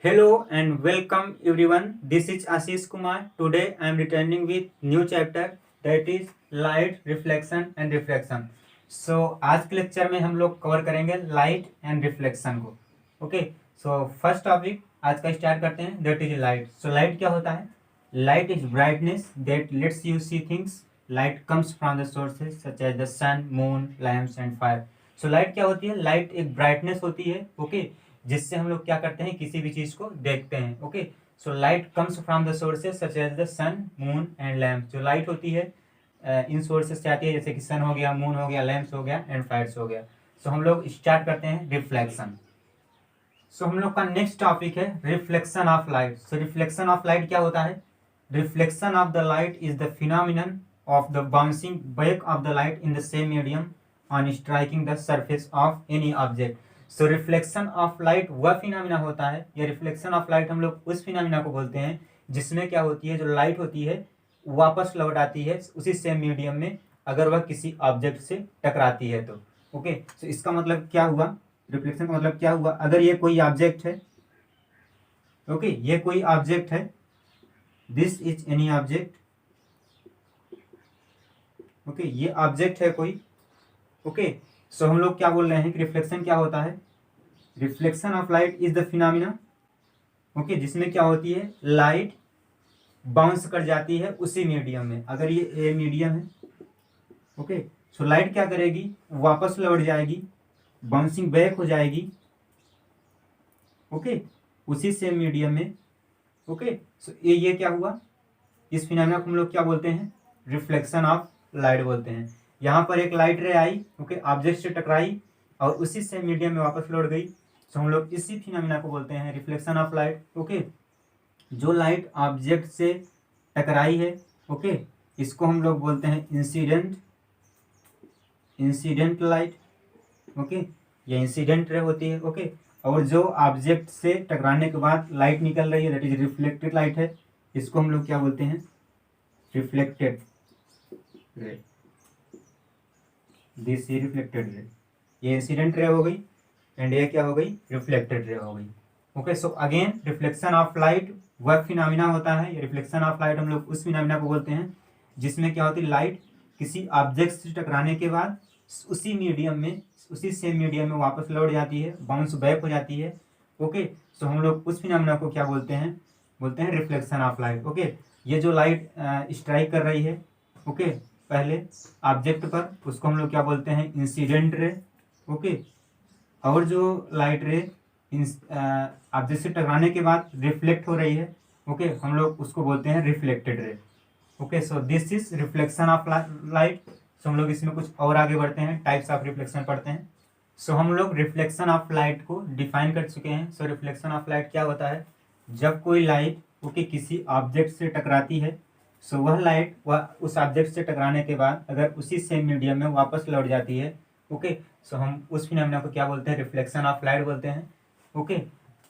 Hello and welcome everyone. This is Ashish Kumar. Today I am returning with new chapter that is light reflection and refraction. So आज के lecture में हम लोग cover करेंगे light and reflection को. Okay, so first topic आज का start करते हैं, that is light. So light क्या होता है? Light is brightness that lets you see things. Light comes from the sources such as the sun, moon, lamps and fire. So light क्या होती है? लाइट एक ब्राइटनेस होती है. ओके, जिससे हम लोग क्या करते हैं, किसी भी चीज को देखते हैं. Okay, so light comes from the sources such as the sun, moon and lamp. जो लाइट होती है इन सोर्सेज से आती है, जैसे कि सन हो गया, मून हो गया, लैम्प्स हो गया एंड फायर्स हो गया. सो हम लोग स्टार्ट करते हैं रिफ्लेक्शन. सो हम लोग का नेक्स्ट टॉपिक है reflection of light. So reflection of light क्या होता है? Reflection of the light is the phenomenon of the bouncing back of the light in the same medium on striking the surface of any object. So reflection of light वह phenomena होता है, या reflection of light हम लोग उस phenomena को बोलते हैं जिसमें क्या होती है, जो लाइट होती है वापस लौट आती है उसी सेम मीडियम में अगर वह किसी ऑब्जेक्ट से टकराती है तो. ओके, तो इसका मतलब क्या हुआ? रिफ्लेक्शन का मतलब क्या हुआ? अगर ये कोई ऑब्जेक्ट है, ओके, ये कोई ऑब्जेक्ट है, this is any object. Okay, ये ऑब्जेक्ट है कोई. ओके, सो हम लोग क्या बोल रहे हैं कि रिफ्लेक्शन क्या होता है? Reflection of light is the phenomena, okay, जिसमें क्या होती है, लाइट बाउंस कर जाती है उसी मीडियम में. अगर ये ए मीडियम है, ओके, सो लाइट क्या करेगी, वापस लौट जाएगी, बाउंसिंग बैक हो जाएगी, ओके, उसी सेम मीडियम में. ओके, सो ये क्या हुआ? इस फिनोमिना को हम लोग क्या बोलते हैं? रिफ्लेक्शन ऑफ लाइट बोलते हैं. यहाँ पर एक लाइट रे आई, ओके, ऑब्जेक्ट से टकराई और उसी सेम मीडियम में वापस लौट गई. सो हम लोग इसी फिनोमिना को बोलते हैं रिफ्लेक्शन ऑफ लाइट. ओके, जो लाइट ऑब्जेक्ट से टकराई है, ओके, इसको हम लोग बोलते हैं इंसिडेंट लाइट. ओके, ये इंसिडेंट रे होती है. ओके, और जो ऑब्जेक्ट से टकराने के बाद लाइट निकल रही है, दैट इज रिफ्लेक्टेड लाइट है. इसको हम लोग क्या बोलते हैं? रिफ्लेक्टेड रे. दिस इज रिफ्लेक्टेड रे. ये इंसिडेंट रे हो गई एंड ये क्या हो गई? रिफ्लेक्टेड रे हो गई. Okay, so again reflection of light वह फिनोमिना होता है. रिफ्लेक्शन ऑफ लाइट हम लोग उस फिनोमिना को बोलते हैं जिसमें क्या होती है, लाइट किसी ऑब्जेक्ट से टकराने के बाद उसी मीडियम में, उसी सेम मीडियम में वापस लौट जाती है, बाउंस बैक हो जाती है. ओके, सो हम लोग उस फिनोमिना को क्या बोलते हैं? बोलते हैं रिफ्लेक्शन ऑफ लाइट. ओके, ये जो लाइट स्ट्राइक कर रही है, ओके, पहले ऑब्जेक्ट पर, उसको हम लोग क्या बोलते हैं? Incident ray. ओके, और जो लाइट रे ऑब्जेक्ट से टकराने के बाद रिफ्लेक्ट हो रही है, ओके, हम लोग उसको बोलते हैं reflected ray. Okay, so this is reflection of light. So हम लोग इसमें कुछ और आगे बढ़ते हैं, टाइप्स ऑफ रिफ्लेक्शन पढ़ते हैं. सो हम लोग रिफ्लेक्शन ऑफ लाइट को डिफाइन कर चुके हैं. सो रिफ्लेक्शन ऑफ लाइट क्या होता है? जब कोई लाइट, ओके, किसी ऑब्जेक्ट से टकराती है, सो वह लाइट वह उस ऑब्जेक्ट से टकराने के बाद अगर उसी सेम मीडियम में वापस लौट जाती है, ओके, सो हम उस फिनोमिना को क्या बोलते हैं? रिफ्लेक्शन ऑफ लाइट बोलते हैं. ओके,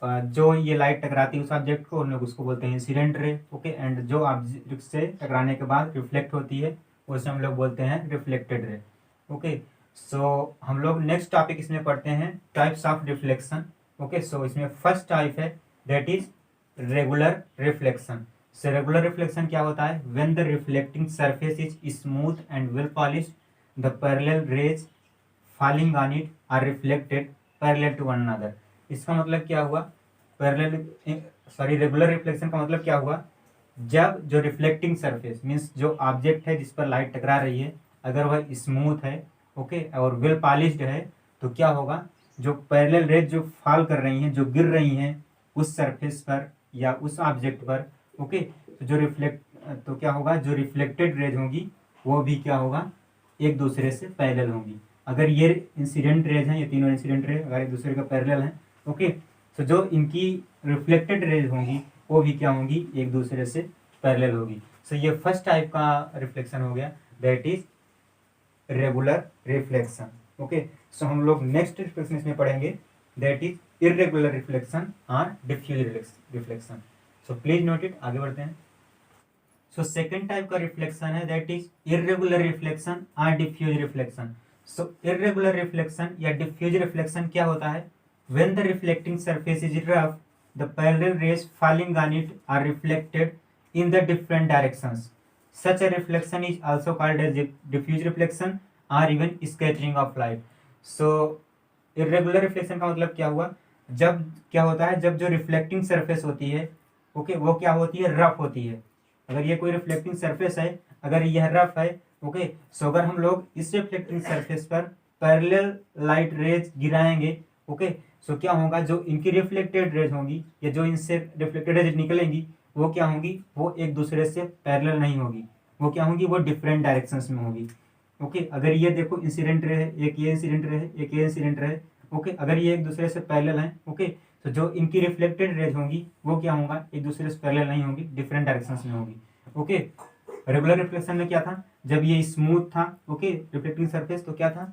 जो ये लाइट टकराती है उस ऑब्जेक्ट को, हम लोग उसको बोलते हैं इंसिडेंट रे. ओके, एंड जो ऑब्जेक्ट से टकराने के बाद रिफ्लेक्ट होती है उसे हम लोग बोलते हैं रिफ्लेक्टेड रे. ओके, सो हम लोग नेक्स्ट टॉपिक इसमें पढ़ते हैं types of reflection. Okay, so इसमें फर्स्ट टाइप है that is regular reflection. So regular reflection क्या होता है? When the reflecting surface is smooth and well polished, the parallel rays falling on it are reflected parallel to one another. इसका मतलब क्या हुआ? Regular reflection का मतलब क्या हुआ? जब जो रिफ्लेक्टिंग सरफेस मीन्स जो ऑब्जेक्ट है जिस पर लाइट टकरा रही है, अगर वह स्मूथ है, ओके, और वेल पॉलिश्ड है, तो क्या होगा? जो पैरेलल रेज जो फॉल कर रही हैं, जो गिर रही हैं उस सरफेस पर या उस ऑब्जेक्ट पर, ओके, तो जो तो क्या होगा? जो रिफ्लेक्टेड रेज होगी वो भी क्या होगा? एक दूसरे से पैरेलल होंगी. अगर ये इंसिडेंट रेज हैं, ये तीनों इंसिडेंट रेज अगर एक दूसरे का पैरेलल हैं, ओके, तो जो इनकी रिफ्लेक्टेड रेज होंगी वो भी क्या होंगी? एक दूसरे से पैरेलल होगी. सो ये फर्स्ट टाइप का रिफ्लेक्शन हो गया, that is regular reflection. Okay, so हम लोग नेक्स्ट रिफ्लेक्शन इसमें पढ़ेंगे, दैट इज इरेगुलर रिफ्लेक्शन और diffuse reflection. So please note it. आगे बढ़ते हैं. सो सेकेंड टाइप का रिफ्लेक्शन है दैट इज इरेगुलर रिफ्लेक्शन और diffuse reflection. So irregular reflection या डिफ्यूज रिफ्लेक्शन क्या होता है? When the reflecting surface is rough the parallel rays falling on it are reflected in the different directions. Such a reflection is also called as diffuse reflection or even scattering of light. So irregular reflection का मतलब क्या हुआ, जब क्या होता है, जब जो रिफ्लेक्टिंग सरफेस होती है ओके वो क्या होती है, रफ होती है. अगर ये कोई रिफ्लेक्टिंग सरफेस है, अगर यह रफ है ओके, सो अगर हम लोग इस रिफ्लेक्टिंग सरफेस पर पैरेलल लाइट रेज गिराएंगे ओके, सो क्या होगा, जो इनकी रिफ्लेक्टेड रेज होंगी या जो इनसे रिफ्लेक्टेड रेज निकलेंगी वो क्या होंगी, वो एक दूसरे से पैरेलल नहीं होगी, वो क्या होंगी, वो डिफरेंट डायरेक्शंस में होगी. ओके अगर ये देखो इंसिडेंट रे है, एक ये इंसिडेंट रे है, एक ये इंसिडेंट रे है ओके, अगर ये एक दूसरे से पैरेलल हैं ओके, तो जो इनकी रिफ्लेक्टेड रेज होंगी वो क्या होगा, एक दूसरे से पैरेलल नहीं होगी, डिफरेंट डायरेक्शंस में होगी. ओके रेगुलर रिफ्लेक्शन में क्या था, जब ये स्मूथ था ओके रिफ्लेक्टिंग सरफेस, तो क्या था,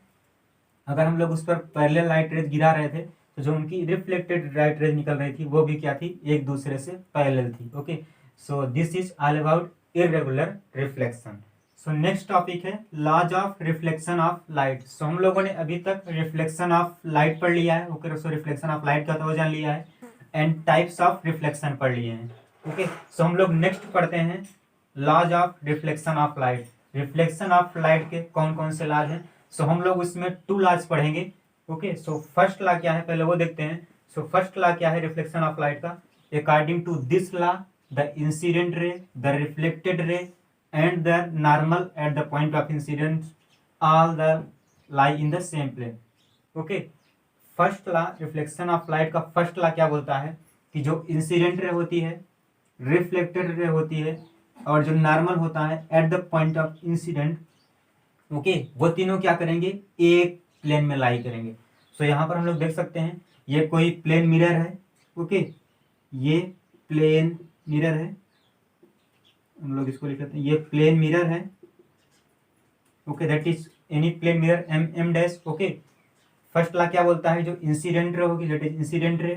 अगर हम लोग उस पर पैरेलल लाइट रेज गिरा रहे थे तो जो उनकी रिफ्लेक्टेड लाइट रेज निकल रही थी वो भी क्या थी, एक दूसरे से पैरेलल थी. Okay so this is all about irregular reflection. So next topic है laws of reflection of light. So हम लोगों ने अभी तक रिफ्लेक्शन ऑफ लाइट पढ़ लिया है okay, so reflection of light का तो जान लिया है एंड टाइप्स ऑफ रिफ्लेक्शन पढ़ लिए हैं. ओके सो हम लोग नेक्स्ट पढ़ते हैं laws of reflection of light. Reflection of light के कौन कौन से लॉज हैं, सो हम लोग उसमें 2 लॉज पढ़ेंगे. ओके सो फर्स्ट लॉ क्या है पहले वो देखते हैं. सो फर्स्ट लॉ क्या है रिफ्लेक्शन ऑफ लाइट का, according to this law the incident ray, the reflected ray and the normal at the point of incident all the lie in the same plane. Okay first law reflection of light का first law क्या बोलता है कि जो incident रे होती है, reflected ray होती है और जो नॉर्मल होता है eight the point of incident okay, वो तीनों क्या करेंगे, एक प्लेन में लाई करेंगे. सो यहाँ पर हम लोग देख सकते हैं ये कोई प्लेन मिरर है ओके, ये प्लेन मिरर है, हम लोग इसको लिख लेते हैं, ये प्लेन मिरर है okay, that is any plane mirror M dash. Okay first law क्या बोलता है, जो इंसिडेंट रे होगी that is incident ray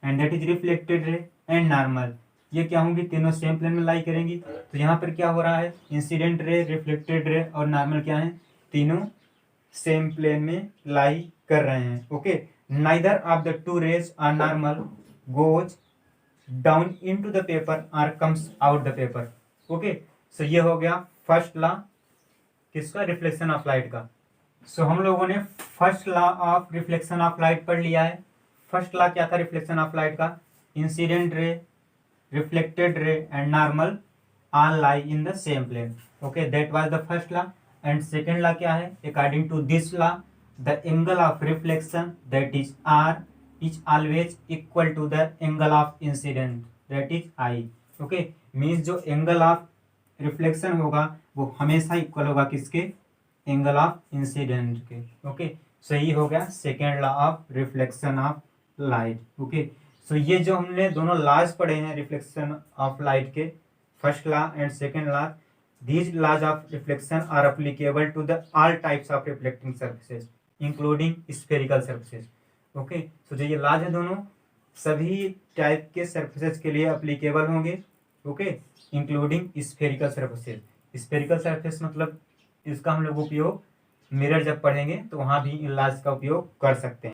and that is reflected ray and normal, ये क्या होंगी, तीनों सेम प्लेन में लाई करेंगी. तो यहाँ पर क्या हो रहा है, इंसिडेंट रे, रिफ्लेक्टेड रे और नॉर्मल क्या है, तीनों सेम प्लेन में लाई कर रहे हैं. Okay neither of the 2 rays are normal goes down into the paper or comes out the paper. Okay so ये हो गया फर्स्ट लॉ किसका, रिफ्लेक्शन ऑफ लाइट का. सो हम लोगों ने first law of reflection of light पढ़ लिया है. फर्स्ट लॉ क्या था रिफ्लेक्शन ऑफ लाइट का, incident ray, reflected ray and normal all lie in the same plane. Okay that was the first law. And second law क्या है, according to this law the angle of reflection that is r is always equal to the angle of incident that is I. Okay means जो angle of reflection होगा वो हमेशा equal होगा किसके, angle of incident के. Okay so ये हो गया second law of reflection of light. Okay so ये जो हमने दोनों लॉज पढ़े हैं रिफ्लेक्शन ऑफ लाइट के, first law and second law, these laws of reflection are applicable to the all types of reflecting surfaces including spherical surfaces. Okay so जो ये laws है दोनों सभी टाइप के सर्फेसेस के लिए अप्लीकेबल होंगे okay, including spherical surfaces. Spherical surface मतलब इसका हम लोग उपयोग मिरर जब पढ़ेंगे तो वहाँ भी इन लॉज का उपयोग कर सकते हैं.